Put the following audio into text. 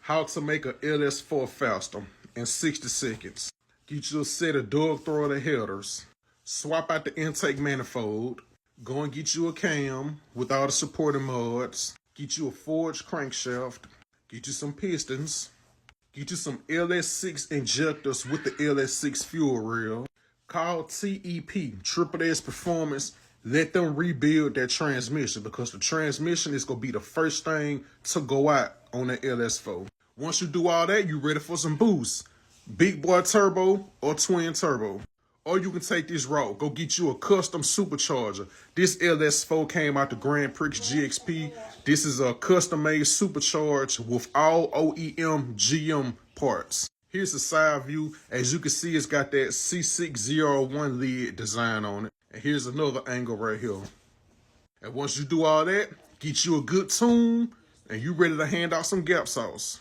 How to make a LS4 faster in 60 seconds. Get you a set of dog thrower headers. Swap out the intake manifold. Go and get you a cam with all the supporting mods. Get you a forged crankshaft. Get you some pistons. Get you some LS6 injectors with the LS6 fuel rail. Call TEP, Triple S Performance. Let them rebuild that transmission because the transmission is going to be the first thing to go out on the LS4. Once you do all that, you're ready for some boost. Big boy turbo or twin turbo. Or you can take this route. Go get you a custom supercharger. This LS4 came out the Grand Prix GXP. This is a custom-made supercharger with all OEM GM parts. Here's the side view. As you can see, it's got that C601 lid design on it. And here's another angle right here. And once you do all that, get you a good tune, and you ready to hand out some gap sauce.